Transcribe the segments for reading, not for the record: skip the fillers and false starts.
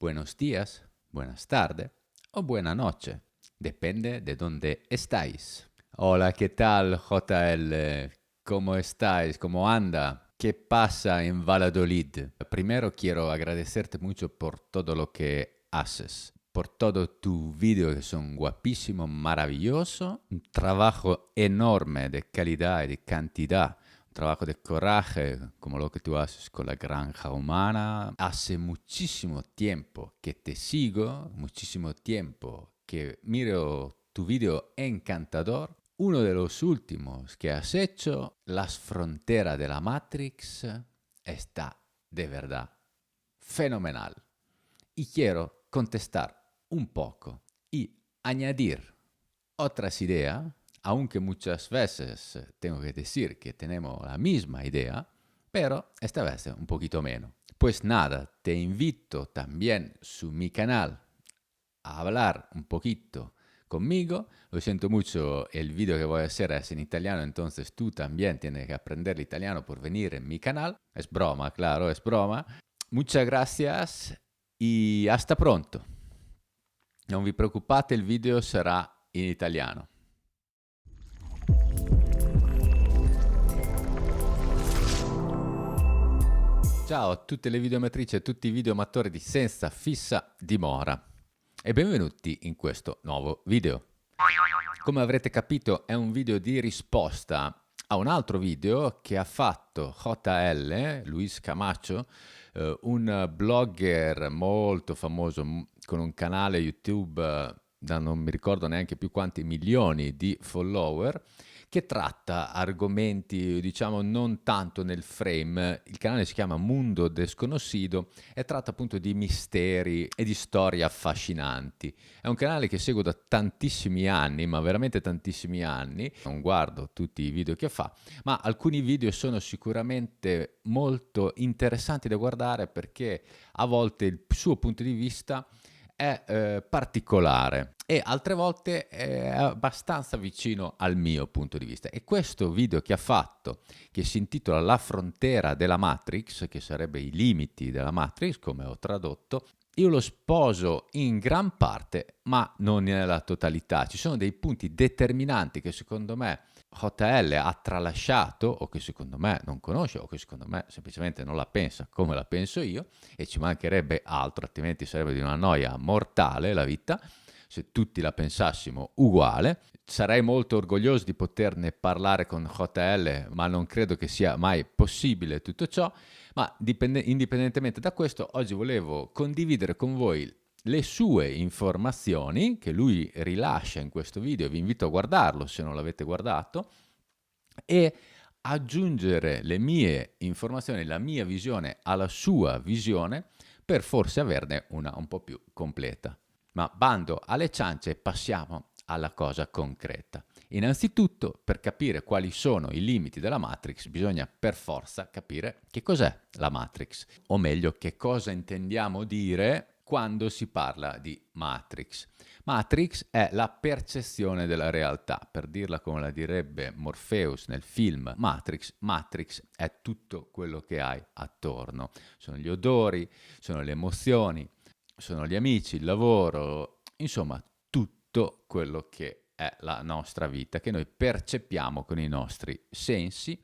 buenos días, buenas tardes o buena noche. Depende de dónde estáis. Hola, ¿qué tal, JL? ¿Cómo estáis? ¿Cómo anda? ¿Qué pasa en Valladolid? Primero quiero agradecerte mucho por todo lo que haces, por todo tu vídeo que son guapísimo, maravilloso, un trabajo enorme de calidad y de cantidad. Trabajo de coraje, como lo que tú haces con la granja humana. Hace muchísimo tiempo que te sigo, muchísimo tiempo que miro tu video encantador. Uno de los últimos que has hecho, Las fronteras de la Matrix, está de verdad fenomenal. Y quiero contestar un poco y añadir otras ideas, aunque muchas veces tengo que decir que tenemos la misma idea, pero esta vez un poquito menos. Pues nada, te invito también su mi canal a hablar un poquito conmigo. Lo siento mucho, el video que voy a hacer es en italiano, entonces tú también tienes que aprender el italiano por venir en mi canal. Es broma, claro, es broma. Muchas gracias y hasta pronto. Non vi preoccupate, il video sarà in italiano. Ciao a tutte le videoamatrici e a tutti i videoamatori di Senza Fissa Dimora e benvenuti in questo nuovo video. Come avrete capito è un video di risposta a un altro video che ha fatto JL, Luis Camacho, un blogger molto famoso con un canale YouTube da non mi ricordo neanche più quanti milioni di follower, che tratta argomenti, diciamo, non tanto nel frame. Il canale si chiama Mundo Desconocido e tratta appunto di misteri e di storie affascinanti. È un canale che seguo da tantissimi anni, ma veramente tantissimi anni. Non guardo tutti i video che fa, ma alcuni video sono sicuramente molto interessanti da guardare perché a volte il suo punto di vista è particolare e altre volte è abbastanza vicino al mio punto di vista. E questo video che ha fatto, che si intitola La frontiera della Matrix, che sarebbe i limiti della Matrix, come ho tradotto, io lo sposo in gran parte, ma non nella totalità. Ci sono dei punti determinanti che secondo me JL ha tralasciato, o che secondo me non conosce, o che secondo me semplicemente non la pensa come la penso io, e ci mancherebbe altro, altrimenti sarebbe di una noia mortale la vita, se tutti la pensassimo uguale. Sarei molto orgoglioso di poterne parlare con JL, ma non credo che sia mai possibile tutto ciò. Ma indipendentemente da questo, oggi volevo condividere con voi le sue informazioni che lui rilascia in questo video. Vi invito a guardarlo se non l'avete guardato e aggiungere le mie informazioni, la mia visione alla sua visione per forse averne una un po' più completa. Ma bando alle ciance e passiamo alla cosa concreta. Innanzitutto, per capire quali sono i limiti della Matrix, bisogna per forza capire che cos'è la Matrix, o meglio, che cosa intendiamo dire quando si parla di Matrix. Matrix è la percezione della realtà, per dirla come la direbbe Morpheus nel film Matrix, Matrix è tutto quello che hai attorno. Sono gli odori, sono le emozioni, sono gli amici, il lavoro, insomma tutto quello che è la nostra vita, che noi percepiamo con i nostri sensi.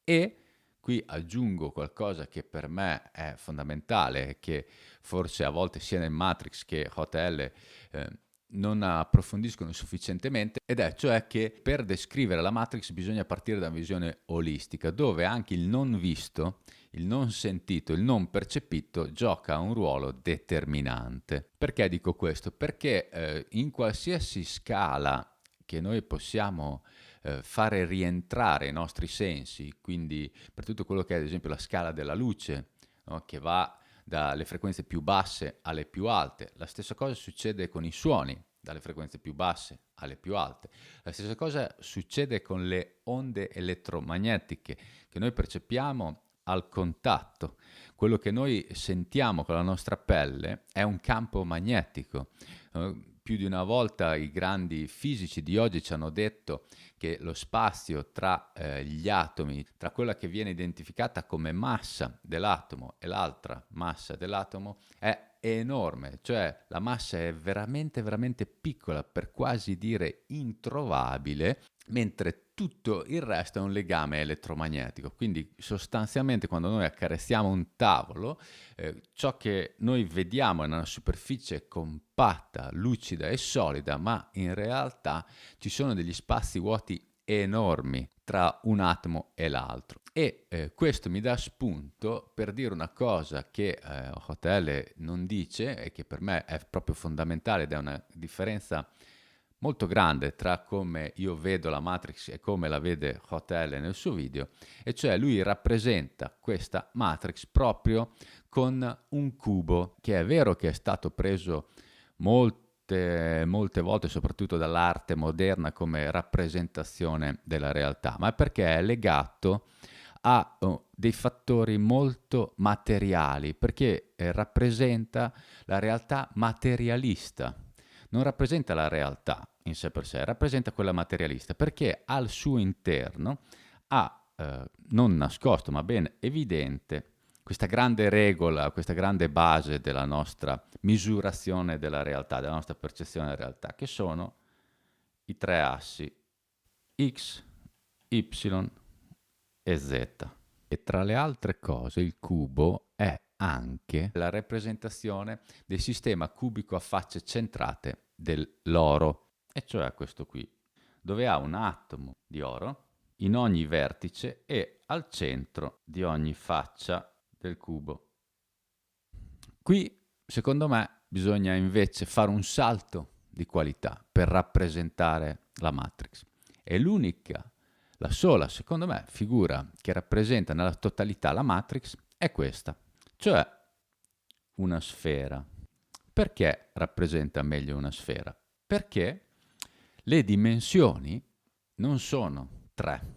E qui aggiungo qualcosa che per me è fondamentale, che forse a volte sia nel Matrix che JL non approfondiscono sufficientemente, ed è cioè che per descrivere la Matrix bisogna partire da una visione olistica, dove anche il non visto, il non sentito, il non percepito gioca un ruolo determinante. Perché dico questo? Perché in qualsiasi scala che noi possiamo fare rientrare i nostri sensi, quindi per tutto quello che è ad esempio la scala della luce, no? Che va dalle frequenze più basse alle più alte. La stessa cosa succede con i suoni, dalle frequenze più basse alle più alte. La stessa cosa succede con le onde elettromagnetiche che noi percepiamo al contatto. Quello che noi sentiamo con la nostra pelle è un campo magnetico. Più di una volta i grandi fisici di oggi ci hanno detto che lo spazio tra gli atomi, tra quella che viene identificata come massa dell'atomo e l'altra massa dell'atomo, è enorme, cioè la massa è veramente, veramente piccola, per quasi dire introvabile, mentre tutto il resto è un legame elettromagnetico. Quindi sostanzialmente quando noi accarezziamo un tavolo, ciò che noi vediamo è una superficie compatta, lucida e solida, ma in realtà ci sono degli spazi vuoti enormi tra un atomo e l'altro. E questo mi dà spunto per dire una cosa che Hotele non dice e che per me è proprio fondamentale ed è una differenza molto grande tra come io vedo la Matrix e come la vede Hotele nel suo video, e cioè lui rappresenta questa Matrix proprio con un cubo, che è vero che è stato preso molte volte, soprattutto dall'arte moderna, come rappresentazione della realtà, ma è perché è legato a dei fattori molto materiali, perché rappresenta la realtà materialista, non rappresenta la realtà in sé per sé, rappresenta quella materialista, perché al suo interno ha, non nascosto, ma ben evidente, questa grande regola, questa grande base della nostra misurazione della realtà, della nostra percezione della realtà, che sono i tre assi X, Y e Z. E tra le altre cose il cubo è anche la rappresentazione del sistema cubico a facce centrate dell'oro, e cioè questo qui, dove ha un atomo di oro in ogni vertice e al centro di ogni faccia del cubo. Qui, secondo me, bisogna invece fare un salto di qualità per rappresentare la Matrix. È l'unica, la sola, secondo me, figura che rappresenta nella totalità la Matrix è questa, cioè una sfera. Perché rappresenta meglio una sfera? Perché le dimensioni non sono tre.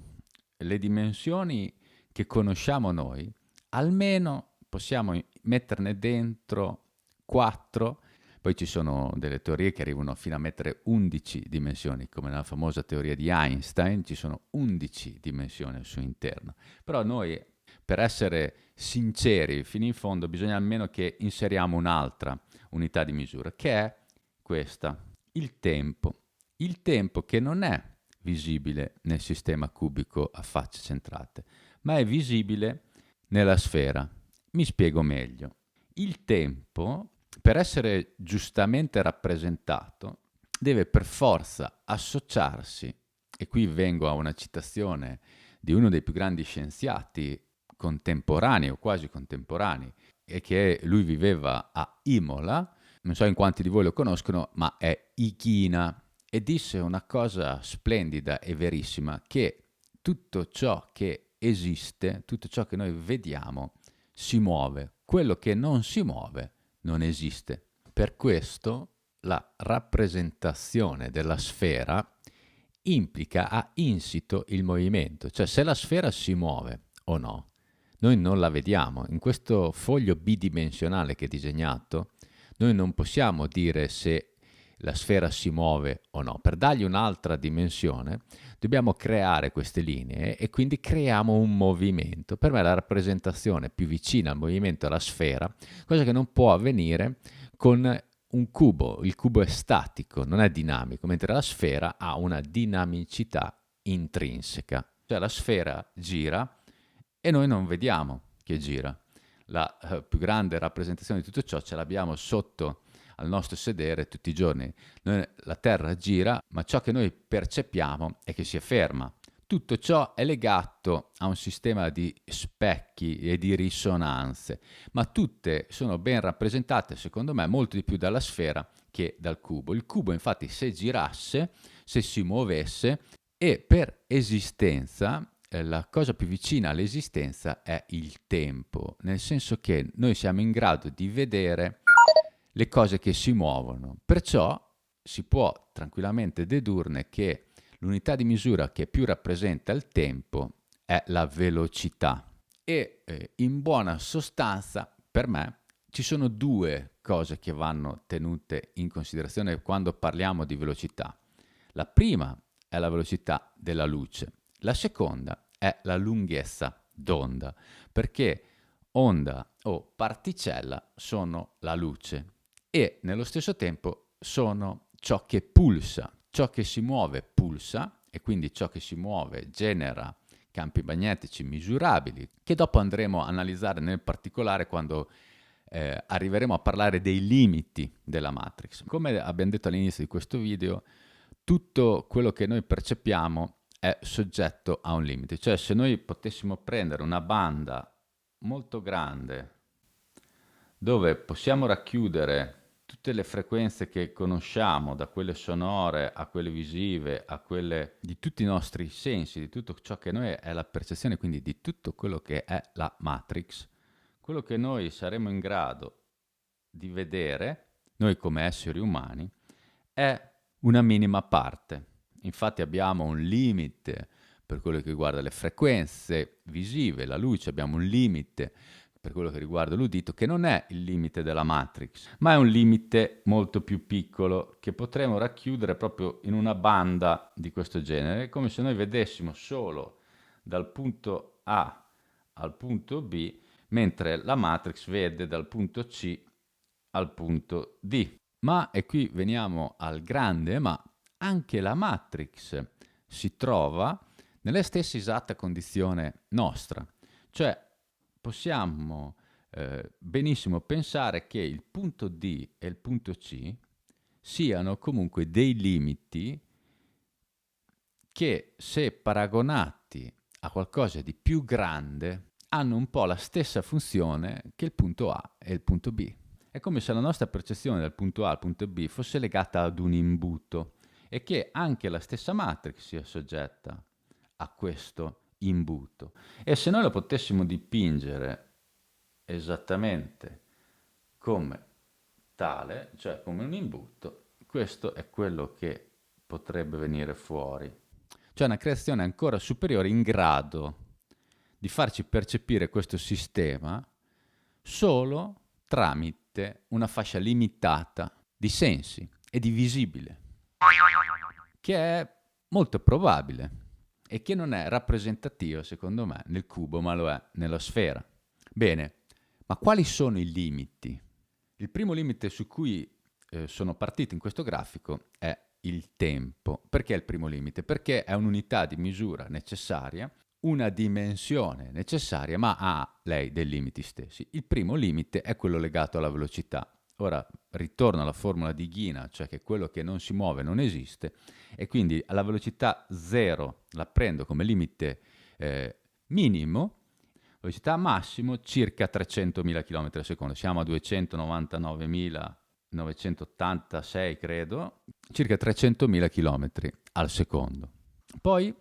Le dimensioni che conosciamo noi, almeno possiamo metterne dentro 4, poi ci sono delle teorie che arrivano fino a mettere 11 dimensioni, come nella famosa teoria di Einstein, ci sono 11 dimensioni al suo interno. Però noi, per essere sinceri fino in fondo, bisogna almeno che inseriamo un'altra unità di misura, che è questa, il tempo. Il tempo che non è visibile nel sistema cubico a facce centrate, ma è visibile nella sfera. Mi spiego meglio. Il tempo, per essere giustamente rappresentato, deve per forza associarsi, e qui vengo a una citazione di uno dei più grandi scienziati contemporanei o quasi contemporanei, e che lui viveva a Imola, non so in quanti di voi lo conoscono, ma è Ichina, e disse una cosa splendida e verissima, che tutto ciò che esiste, tutto ciò che noi vediamo, si muove. Quello che non si muove non esiste. Per questo la rappresentazione della sfera implica a insito il movimento, cioè se la sfera si muove o no, noi non la vediamo. In questo foglio bidimensionale che è disegnato, noi non possiamo dire se la sfera si muove o no. Per dargli un'altra dimensione dobbiamo creare queste linee e quindi creiamo un movimento. Per me la rappresentazione più vicina al movimento è la sfera, cosa che non può avvenire con un cubo. Il cubo è statico, non è dinamico, mentre la sfera ha una dinamicità intrinseca. Cioè la sfera gira e noi non vediamo che gira. La più grande rappresentazione di tutto ciò ce l'abbiamo sotto al nostro sedere tutti i giorni. La Terra gira, ma ciò che noi percepiamo è che si è ferma. Tutto ciò è legato a un sistema di specchi e di risonanze, ma tutte sono ben rappresentate, secondo me, molto di più dalla sfera che dal cubo. Il cubo, infatti, se girasse, se si muovesse, e per esistenza, la cosa più vicina all'esistenza è il tempo, nel senso che noi siamo in grado di vedere le cose che si muovono. Perciò si può tranquillamente dedurne che l'unità di misura che più rappresenta il tempo è la velocità. E in buona sostanza, per me, ci sono due cose che vanno tenute in considerazione quando parliamo di velocità. La prima è la velocità della luce, la seconda è la lunghezza d'onda, perché onda o particella sono la luce e nello stesso tempo sono ciò che pulsa, ciò che si muove pulsa e quindi ciò che si muove genera campi magnetici misurabili che dopo andremo a analizzare nel particolare quando arriveremo a parlare dei limiti della matrix. Come abbiamo detto all'inizio di questo video, tutto quello che noi percepiamo è soggetto a un limite, cioè se noi potessimo prendere una banda molto grande dove possiamo racchiudere tutte le frequenze che conosciamo, da quelle sonore a quelle visive, a quelle di tutti i nostri sensi, di tutto ciò che noi è la percezione, quindi di tutto quello che è la matrix, quello che noi saremo in grado di vedere, noi come esseri umani, è una minima parte. Infatti abbiamo un limite per quello che riguarda le frequenze visive, la luce, abbiamo un limite per quello che riguarda l'udito, che non è il limite della Matrix, ma è un limite molto più piccolo che potremo racchiudere proprio in una banda di questo genere, come se noi vedessimo solo dal punto A al punto B, mentre la Matrix vede dal punto C al punto D. Ma, e qui veniamo al grande, ma anche la Matrix si trova nella stessa esatta condizione nostra. Cioè possiamo benissimo pensare che il punto D e il punto C siano comunque dei limiti che, se paragonati a qualcosa di più grande, hanno un po' la stessa funzione che il punto A e il punto B. È come se la nostra percezione dal punto A al punto B fosse legata ad un imbuto e che anche la stessa matrix sia soggetta a questo imbuto. E se noi lo potessimo dipingere esattamente come tale, cioè come un imbuto, questo è quello che potrebbe venire fuori. Cioè una creazione ancora superiore in grado di farci percepire questo sistema solo tramite una fascia limitata di sensi e di visibile, che è molto probabile e che non è rappresentativa, secondo me, nel cubo, ma lo è nella sfera. Bene, ma quali sono i limiti? Il primo limite su cui sono partito in questo grafico è il tempo. Perché è il primo limite? Perché è un'unità di misura necessaria, una dimensione necessaria, ma ha lei dei limiti stessi. Il primo limite è quello legato alla velocità. Ora ritorno alla formula di Ghina, cioè che quello che non si muove non esiste, e quindi alla velocità 0 la prendo come limite minimo, velocità massimo circa 300.000 km al secondo, siamo a 299.986 credo, circa 300.000 km al secondo. Poi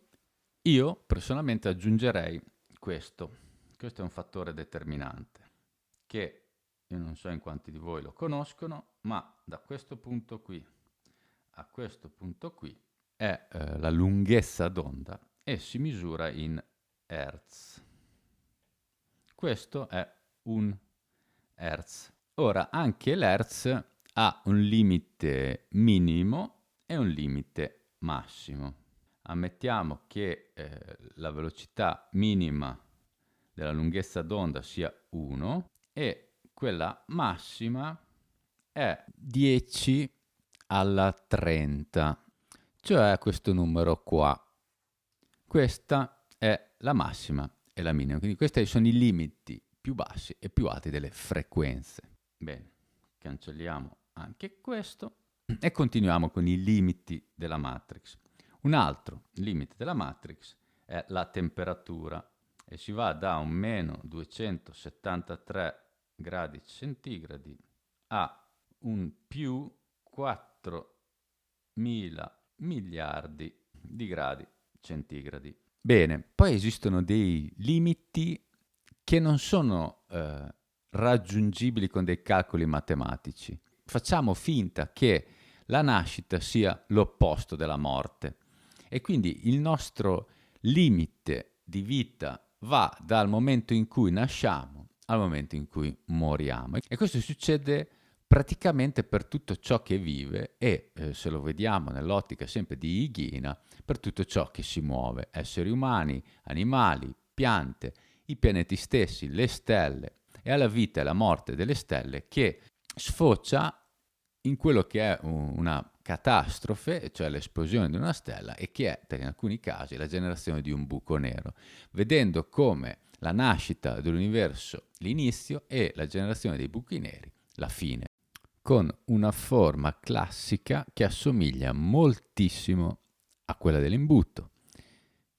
io personalmente aggiungerei questo è un fattore determinante, che io non so in quanti di voi lo conoscono, ma da questo punto qui a questo punto qui è la lunghezza d'onda e si misura in Hertz. Questo è un Hertz. Ora, anche l'Hertz ha un limite minimo e un limite massimo. Ammettiamo che la velocità minima della lunghezza d'onda sia 1 e quella massima è 10 alla 30, cioè questo numero qua. Questa è la massima e la minima, quindi questi sono i limiti più bassi e più alti delle frequenze. Bene, cancelliamo anche questo e continuiamo con i limiti della matrix. Un altro limite della matrix è la temperatura e si va da un meno 273 gradi centigradi a un più 4.000 miliardi di gradi centigradi. Bene, poi esistono dei limiti che non sono raggiungibili con dei calcoli matematici. Facciamo finta che la nascita sia l'opposto della morte e quindi il nostro limite di vita va dal momento in cui nasciamo al momento in cui moriamo. E questo succede praticamente per tutto ciò che vive e, se lo vediamo nell'ottica sempre di Higina, per tutto ciò che si muove, esseri umani, animali, piante, i pianeti stessi, le stelle, e alla vita e alla morte delle stelle, che sfocia in quello che è una catastrofe, cioè l'esplosione di una stella, e che è, in alcuni casi, la generazione di un buco nero, vedendo come la nascita dell'universo l'inizio e la generazione dei buchi neri la fine, con una forma classica che assomiglia moltissimo a quella dell'imbuto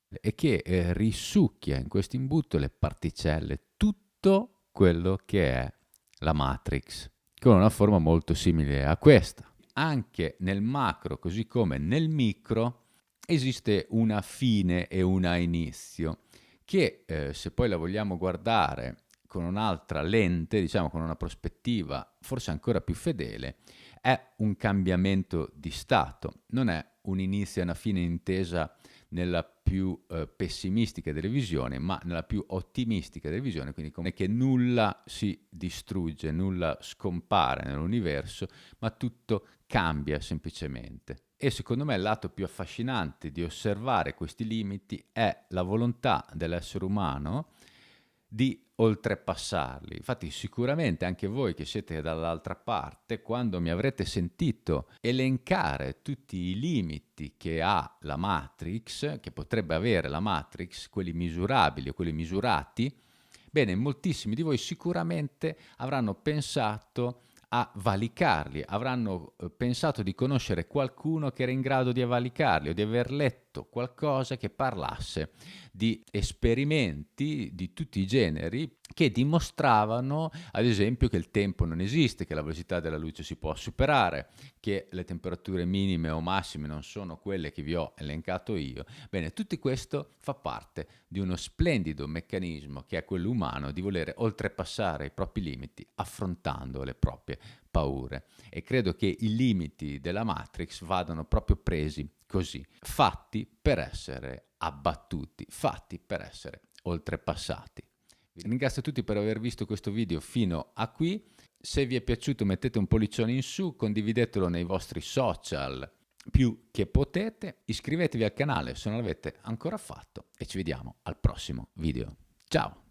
e che risucchia in questo imbuto le particelle, tutto quello che è la Matrix, con una forma molto simile a questa. Anche nel macro, così come nel micro, esiste una fine e un inizio, che se poi la vogliamo guardare con un'altra lente, diciamo con una prospettiva forse ancora più fedele, è un cambiamento di stato, non è un inizio e una fine intesa nella più pessimistica delle visioni, ma nella più ottimistica delle visioni, quindi come che nulla si distrugge, nulla scompare nell'universo, ma tutto cambia semplicemente. E secondo me il lato più affascinante di osservare questi limiti è la volontà dell'essere umano di oltrepassarli. Infatti sicuramente anche voi che siete dall'altra parte, quando mi avrete sentito elencare tutti i limiti che ha la Matrix, che potrebbe avere la Matrix, quelli misurabili o quelli misurati, bene, moltissimi di voi sicuramente avranno pensato a valicarli, avranno pensato di conoscere qualcuno che era in grado di valicarli o di aver letto qualcosa che parlasse di esperimenti di tutti i generi che dimostravano, ad esempio, che il tempo non esiste, che la velocità della luce si può superare, che le temperature minime o massime non sono quelle che vi ho elencato io. Bene, tutto questo fa parte di uno splendido meccanismo che è quello umano di volere oltrepassare i propri limiti affrontando le proprie paure. E credo che i limiti della Matrix vadano proprio presi così, fatti per essere abbattuti, fatti per essere oltrepassati. Vi ringrazio tutti per aver visto questo video fino a qui. Se vi è piaciuto mettete un pollicione in su, condividetelo nei vostri social più che potete, iscrivetevi al canale se non l'avete ancora fatto e ci vediamo al prossimo video. Ciao!